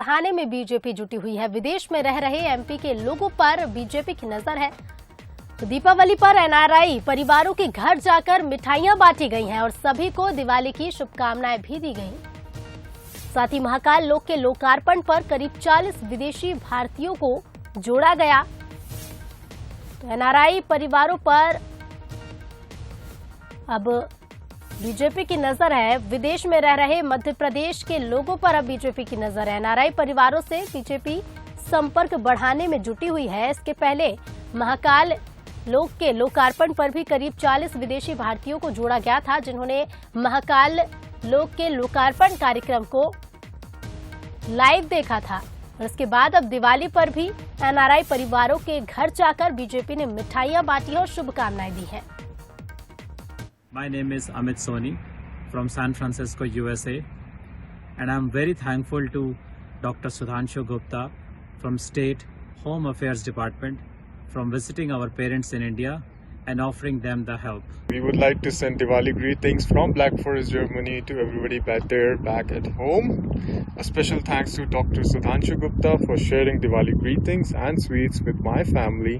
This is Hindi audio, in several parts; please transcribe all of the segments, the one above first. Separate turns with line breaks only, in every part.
बढ़ाने में बीजेपी जुटी हुई है। विदेश में रह रहे एमपी के लोगों पर बीजेपी की नजर है। तो दीपावली पर एनआरआई परिवारों के घर जाकर मिठाइयां बांटी गई हैं और सभी को दिवाली की शुभकामनाएं भी दी गई। साथ ही महाकाल लोक के लोकार्पण पर करीब 40 विदेशी भारतीयों को जोड़ा गया। तो एनआरआई परिवारों पर अब बीजेपी की नजर है। विदेश में रह रहे मध्य प्रदेश के लोगों पर अब बीजेपी की नजर है। एनआरआई परिवारों से बीजेपी संपर्क बढ़ाने में जुटी हुई है। इसके पहले महाकाल लोक के लोकार्पण पर भी करीब 40 विदेशी भारतीयों को जोड़ा गया था, जिन्होंने महाकाल लोक के लोकार्पण कार्यक्रम को लाइव देखा था। और इसके बाद अब दिवाली पर भी एनआरआई परिवारों के घर जाकर बीजेपी ने मिठाइयां बांटी और शुभकामनाएं दी हैं।
My name is Amit Soni from San Francisco, USA, and I'm very thankful to Dr. Sudhanshu Gupta from State Home Affairs Department from visiting our parents in India and offering them the help.
We would like to send Diwali greetings from Black Forest, Germany to everybody back at home. A special thanks to Dr. Sudhanshu Gupta for sharing Diwali greetings and sweets with my family.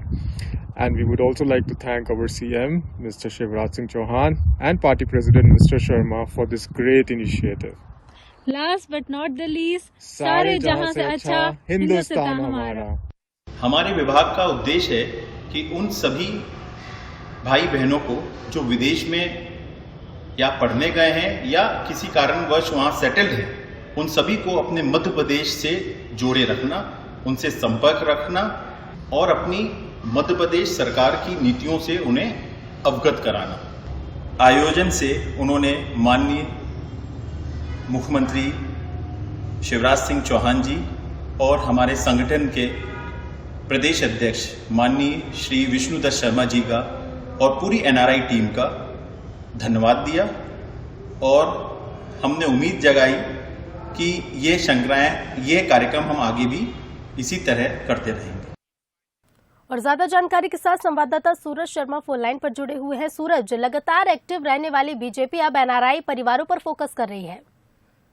And we would also like to thank our CM, Mr. Shivraj Singh Chauhan, and Party President, Mr. Sharma, for this great initiative.
Last but not the least, सारे जहां से अच्छा हिंदुस्तान हमारा।
हमारे विभाग का उद्देश्य है कि उन सभी भाई बहनों को जो विदेश में या पढ़ने गए हैं या किसी कारणवश वहां सेटल्ड हैं, उन सभी को अपने मध्य प्रदेश से जोड़े रखना, उनसे संपर्क रखना और अपनी मध्य प्रदेश सरकार की नीतियों से उन्हें अवगत कराना। आयोजन से उन्होंने माननीय मुख्यमंत्री शिवराज सिंह चौहान जी और हमारे संगठन के प्रदेश अध्यक्ष माननीय श्री विष्णुदत्त शर्मा जी का और पूरी एनआरआई टीम का धन्यवाद दिया और हमने उम्मीद जगाई कि ये कार्यक्रम हम आगे भी इसी तरह करते रहेंगे।
और ज्यादा जानकारी के साथ संवाददाता सूरज शर्मा फोन लाइन पर जुड़े हुए हैं। सूरज, लगातार एक्टिव रहने वाली बीजेपी अब एनआरआई परिवारों पर फोकस कर रही है।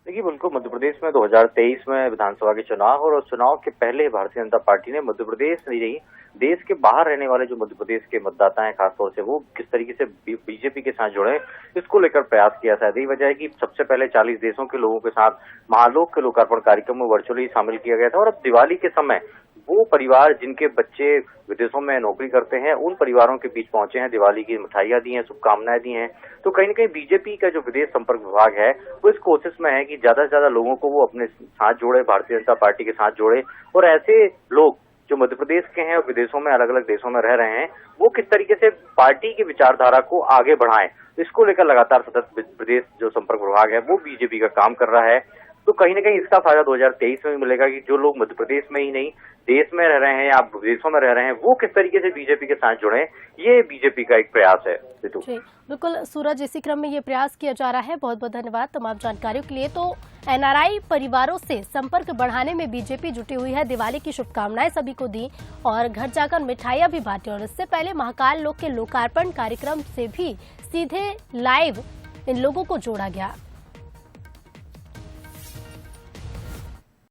देखिए, बिल्कुल मध्य प्रदेश में 2023 में विधानसभा के चुनाव और चुनाव के पहले भारतीय जनता पार्टी ने मध्य प्रदेश नहीं रही, देश के बाहर रहने वाले जो मध्य प्रदेश के मतदाता हैं खासतौर से, वो किस तरीके से बीजेपी के साथ जुड़े, इसको लेकर प्रयास किया था। यही वजह है कि सबसे पहले 40 देशों के लोगों के साथ महालोक के लोकार्पण कार्यक्रम में वर्चुअली शामिल किया गया था। और अब दिवाली के समय वो परिवार जिनके बच्चे विदेशों में नौकरी करते हैं, उन परिवारों के बीच पहुंचे हैं, दिवाली की मिठाइयां दी हैं, शुभकामनाएं दी हैं। तो कहीं न कहीं बीजेपी का जो विदेश संपर्क विभाग है वो इस कोशिश में है कि ज्यादा से ज्यादा लोगों को वो अपने साथ जोड़े, भारतीय जनता पार्टी के साथ जोड़े और ऐसे लोग जो मध्य प्रदेश के हैं और विदेशों में अलग अलग देशों में रह रहे हैं, वो किस तरीके से पार्टी की विचारधारा को आगे बढ़ाएं, इसको लेकर लगातार सतत प्रदेश जो संपर्क विभाग है वो बीजेपी का काम कर रहा है। तो कहीं ना कहीं इसका फायदा 2023 में भी मिलेगा कि जो लोग मध्य प्रदेश में ही नहीं देश में रह रहे हैं या विदेशों में रह रहे हैं, वो किस तरीके से बीजेपी के साथ जुड़े, ये बीजेपी का एक प्रयास है।
जी बिल्कुल सूरज, इसी क्रम में ये प्रयास किया जा रहा है। बहुत बहुत धन्यवाद तमाम जानकारियों के लिए। तो एनआरआई परिवारों से संपर्क बढ़ाने में बीजेपी जुटी हुई है। दिवाली की शुभकामनाएं सभी को दी और घर जाकर मिठाइयां भी बांटी। और इससे पहले महाकाल लोक के लोकार्पण कार्यक्रम से भी सीधे लाइव इन लोगों को जोड़ा गया।